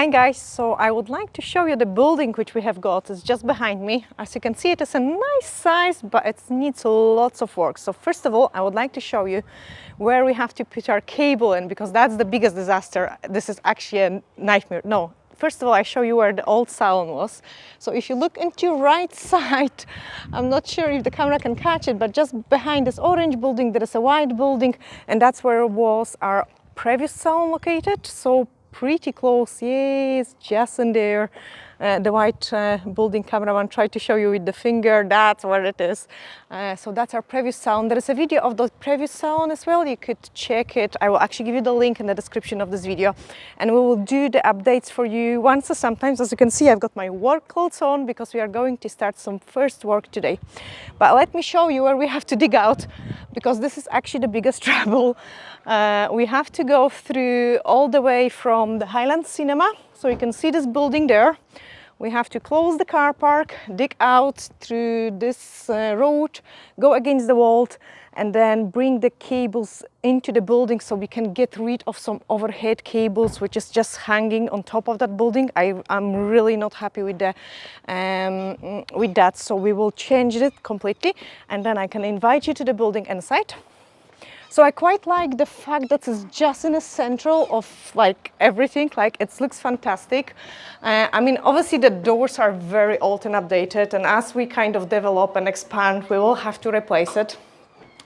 Hi guys, so I would like to show you the building which we have got. It's just behind me. As you can see, it is a nice size, but it needs lots of work. So first of all, I would like to show you where we have to put our cable in, because that's the biggest disaster. This is actually a nightmare. No, first of all, I show you where the old salon was. So if you look into your right side, I'm not sure if the camera can catch it, but just behind this orange building, there is a white building, and that's where was our previous salon located. So pretty close, yes, just in there. The white building cameraman tried to show you with the finger, that's where it is. So that's our previous salon. There is a video of the previous salon as well, you could check it. I will actually give you the link in the description of this video, and we will do the updates for you once. Sometimes, as you can see, I've got my work clothes on because we are going to start some first work today. But let me show you where we have to dig out, because this is actually the biggest trouble. We have to go through all the way from the Highland Cinema, so you can see this building there. We have to close the car park, dig out through this road, go against the wall, and then bring the cables into the building so we can get rid of some overhead cables which is just hanging on top of that building. I'm really not happy with that, so we will change it completely, and then I can invite you to the building inside. So I quite like the fact that it's just in the central of like everything, like it looks fantastic. I mean, obviously the doors are very old and outdated, and as we kind of develop and expand, we will have to replace it.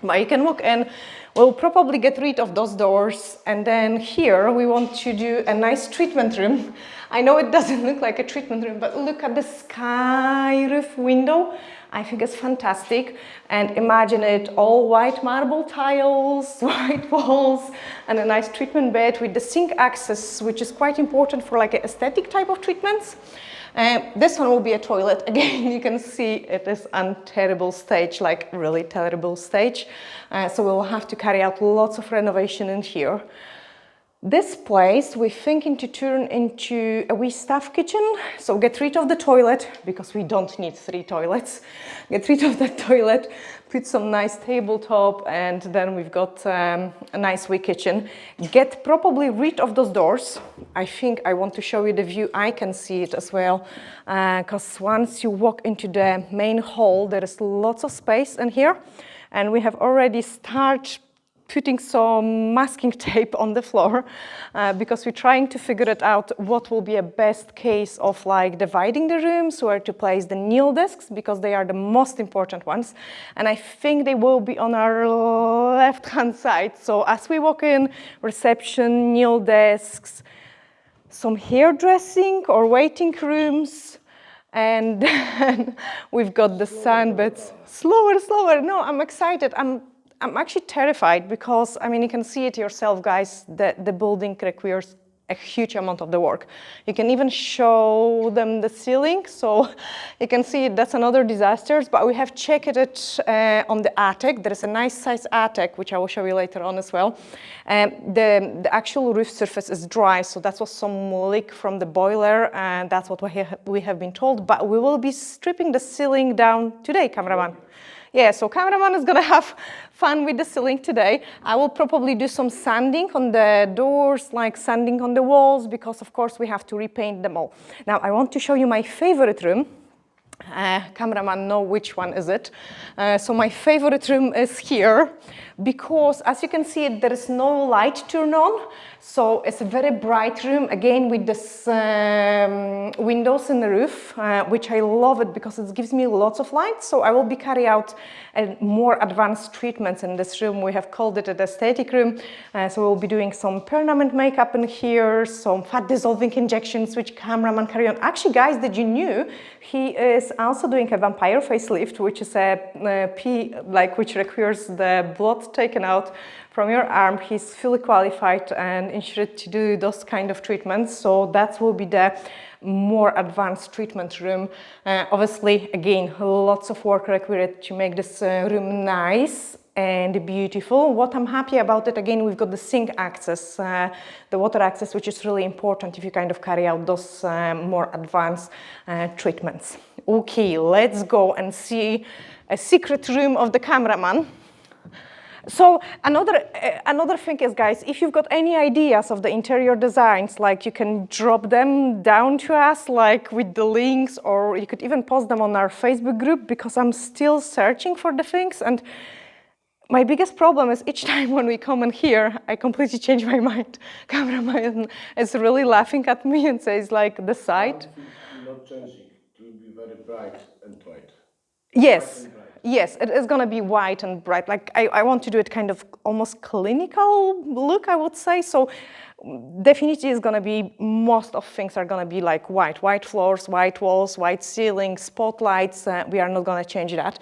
But you can walk in, we'll probably get rid of those doors, and then here we want to do a nice treatment room. I know it doesn't look like a treatment room, but look at the sky roof window. I think it's fantastic, and imagine it all white marble tiles, white walls, and a nice treatment bed with the sink access, which is quite important for like an aesthetic type of treatments. This one will be a toilet. Again, you can see it is on terrible stage, like really terrible stage. So we'll have to carry out lots of renovation in here. This place we're thinking to turn into a wee staff kitchen. So get rid of the toilet, because we don't need 3 toilets. Get rid of that toilet, put some nice tabletop, and then we've got a nice wee kitchen. Get probably rid of those doors. I think I want to show you the view. I can see it as well, because once you walk into the main hall, there is lots of space in here, and we have already started putting some masking tape on the floor, because we're trying to figure it out what will be a best case of like dividing the rooms, where to place the kneel desks, because they are the most important ones, and I think they will be on our left hand side. So as we walk in, reception, kneel desks, some hairdressing or waiting rooms, and then we've got the sunbeds. Slower, no, I'm excited. I'm actually terrified, because, I mean, you can see it yourself, guys, that the building requires a huge amount of the work. You can even show them the ceiling, so you can see that's another disaster. But we have checked it on the attic. There is a nice size attic, which I will show you later on as well. The actual roof surface is dry, so that was some leak from the boiler, and that's what we have been told. But we will be stripping the ceiling down today, cameraman. Yeah, so cameraman is gonna have fun with the ceiling today. I will probably do some sanding on the doors, like sanding on the walls, because of course we have to repaint them all. Now I want to show you my favorite room. Cameraman know which one is it. So my favorite room is here, because as you can see, there is no light turn on. So it's a very bright room, again with this windows in the roof, which I love it because it gives me lots of light. So I will be carrying out more advanced treatments in this room. We have called it an aesthetic room. So we'll be doing some permanent makeup in here, some fat dissolving injections, which cameraman carry on. Actually, guys, did you know he is also doing a vampire facelift, which is which requires the blood taken out from your arm. He's fully qualified and insured to do those kind of treatments. So that will be the more advanced treatment room. Obviously, again, lots of work required to make this room nice and beautiful. What I'm happy about it, again, we've got the sink access, the water access, which is really important if you kind of carry out those more advanced treatments. Okay, let's go and see a secret room of the cameraman. So another thing is, guys, if you've got any ideas of the interior designs, like you can drop them down to us, like with the links, or you could even post them on our Facebook group, because I'm still searching for the things. And my biggest problem is each time when we come in here, I completely change my mind. Cameraman is really laughing at me and says, like, the site. Not changing. It will be very bright and white. Yes, yes, it is going to be white and bright. Like I want to do it kind of almost clinical look, I would say. So definitely is going to be, most of things are going to be like white floors, white walls, white ceilings, spotlights. We are not going to change that.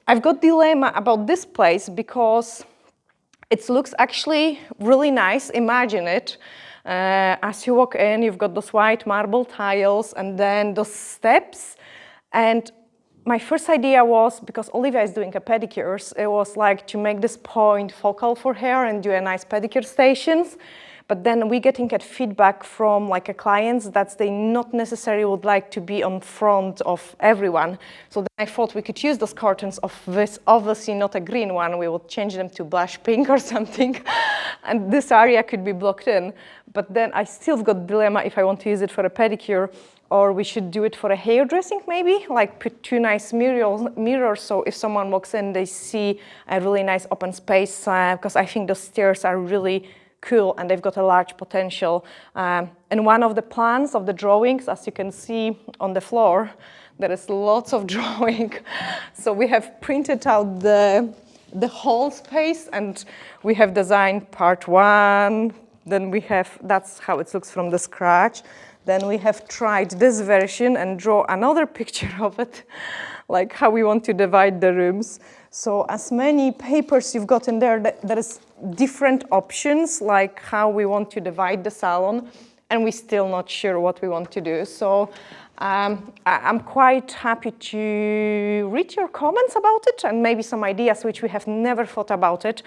I've got dilemma about this place because it looks actually really nice. Imagine it. As you walk in, you've got those white marble tiles and then those steps. And my first idea was, because Olivia is doing a pedicures, it was like to make this point focal for her and do a nice pedicure stations. But then we getting a feedback from like a clients that they not necessarily would like to be on front of everyone. So then I thought we could use those curtains of this, obviously not a green one, we would change them to blush pink or something. And this area could be blocked in. But then I still got dilemma if I want to use it for a pedicure, or we should do it for a hairdressing maybe, like put two nice mirrors, so if someone walks in, they see a really nice open space, because I think those stairs are really cool and they've got a large potential. And one of the plans of the drawings, as you can see on the floor, there is lots of drawing. So we have printed out the whole space, and we have designed part one, then we have, that's how it looks from the scratch. Then we have tried this version and draw another picture of it, like how we want to divide the rooms. So as many papers you've got in there, there is different options, like how we want to divide the salon, and we're still not sure what we want to do. So I'm quite happy to read your comments about it and maybe some ideas which we have never thought about it.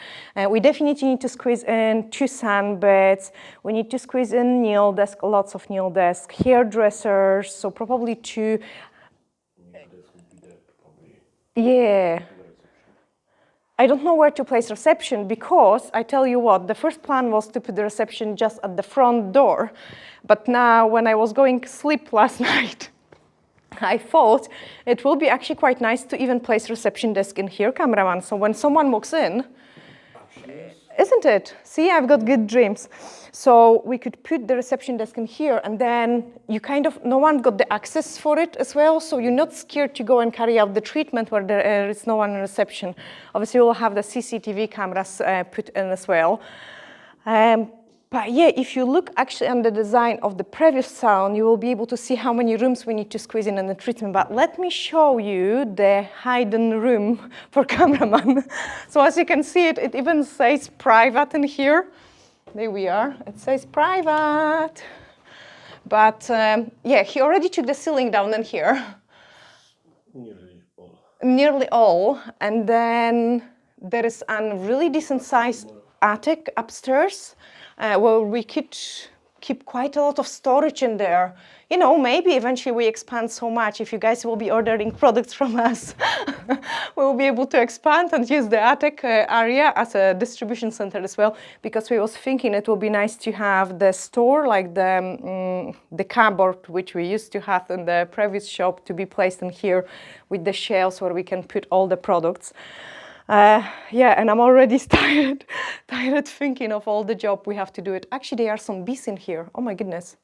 We definitely need to squeeze in 2 sunbeds. We need to squeeze in nail desk, lots of nail desk, hairdressers, so probably 2. Yeah. I don't know where to place reception, because I tell you what, the first plan was to put the reception just at the front door. But now when I was going to sleep last night, I thought it will be actually quite nice to even place reception desk in here, cameraman. So when someone walks in, isn't it? See, I've got good dreams. So we could put the reception desk in here, and then you kind of, no one got the access for it as well, so you're not scared to go and carry out the treatment where there is no one in reception. Obviously, we'll have the CCTV cameras put in as well. But yeah, if you look actually on the design of the previous salon, you will be able to see how many rooms we need to squeeze in the treatment. But let me show you the hidden room for cameraman. So as you can see, it even says private in here. There we are. It says private. But yeah, he already took the ceiling down in here. Nearly all. Nearly all. And then there is a really decent sized attic upstairs. Where we could keep quite a lot of storage in there. You know, maybe eventually we expand so much. If you guys will be ordering products from us, we will be able to expand and use the attic area as a distribution center as well. Because we was thinking it would be nice to have the store, like the cupboard which we used to have in the previous shop, to be placed in here with the shelves where we can put all the products. Yeah, and I'm already tired thinking of all the job we have to do it. Actually, there are some bees in here. Oh my goodness.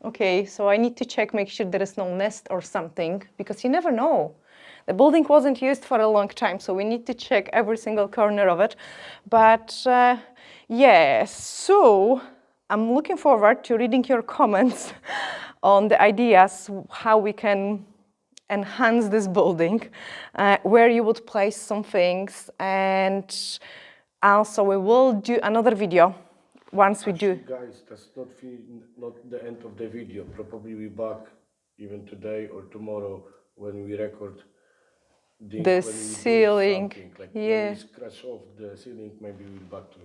Okay, so I need to check, make sure there is no nest or something, because you never know. The building wasn't used for a long time, so we need to check every single corner of it. But yeah, so I'm looking forward to reading your comments on the ideas how we can enhance this building, where you would place some things, and also we will do another video once we do. Guys, that's not the end of the video. Probably we back even today or tomorrow when we record the ceiling. Like yeah. when we scratch off the ceiling, maybe we'll back to.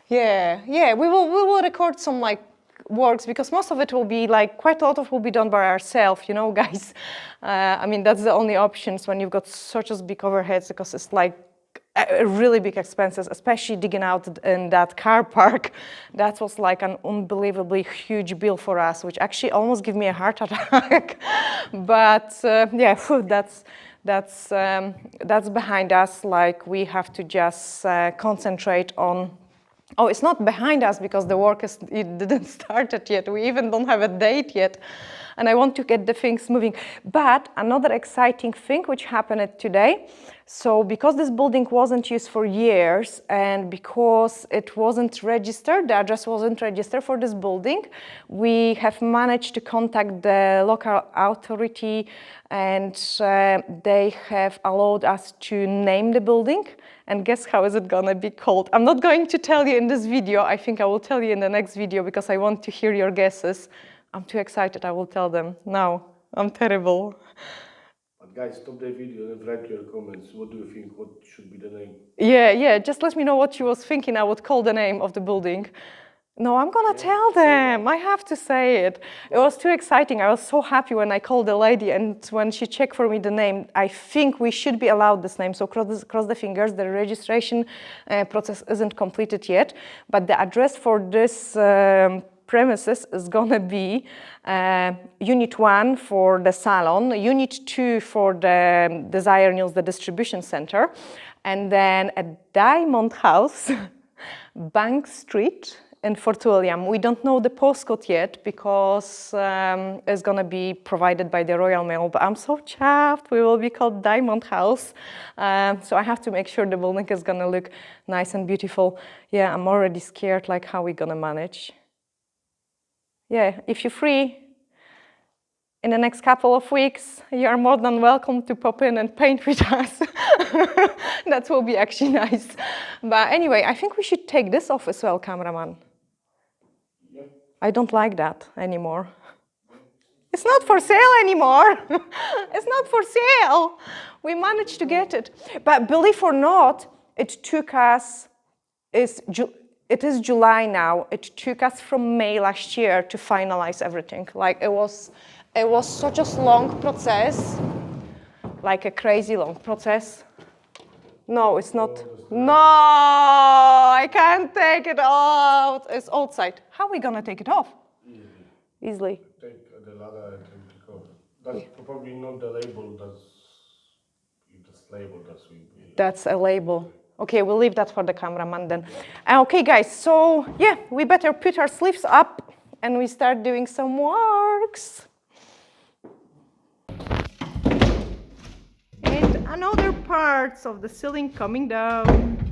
Yeah, we will record some like works, because most of it will be like, quite a lot of it will be done by ourselves, you know, guys. I mean, that's the only options when you've got such as big overheads, because it's like really big expenses, especially digging out in that car park. That was like an unbelievably huge bill for us, which actually almost gave me a heart attack. But yeah, that's behind us. Like, we have to just concentrate on. Oh, it's not behind us because the work it didn't start yet. We even don't have a date yet. And I want to get the things moving. But another exciting thing which happened today, so because this building wasn't used for years and because it wasn't registered, the address wasn't registered for this building, we have managed to contact the local authority, and they have allowed us to name the building. And guess how is it gonna be called? I'm not going to tell you in this video. I think I will tell you in the next video because I want to hear your guesses. I'm too excited, I will tell them now. I'm terrible. But guys, stop the video and write your comments. What do you think? What should be the name? Yeah, just let me know what you was thinking. I would call the name of the building. No, I'm gonna tell them. I have to say it. It was too exciting. I was so happy when I called the lady, and when she checked for me the name. I think we should be allowed this name, so cross the fingers. The registration process isn't completed yet, but the address for this premises is gonna be Unit 1 for the salon, Unit 2 for the Desire News, the distribution center, and then a Diamond House, Bank Street in Fort William. We don't know the postcode yet because it's gonna be provided by the Royal Mail, but I'm so chuffed. We will be called Diamond House. So I have to make sure the building is gonna look nice and beautiful. Yeah, I'm already scared, like how we gonna manage. Yeah, if you're free in the next couple of weeks, you are more than welcome to pop in and paint with us. That will be actually nice. But anyway, I think we should take this off as well, cameraman. Yeah. I don't like that anymore. It's not for sale anymore. It's not for sale. We managed to get it. But believe or not, it took us, it is July now. It took us from May last year to finalize everything. Like, it was such a long process, like a crazy long process. No, it's not. No, I can't take it out. It's outside. How are we gonna take it off? Easily. Take the ladder and take off. That's probably not the label. That's label. That's a label. Okay, we'll leave that for the cameraman then. Okay, guys. So yeah, we better put our sleeves up and we start doing some works. And another parts of the ceiling coming down.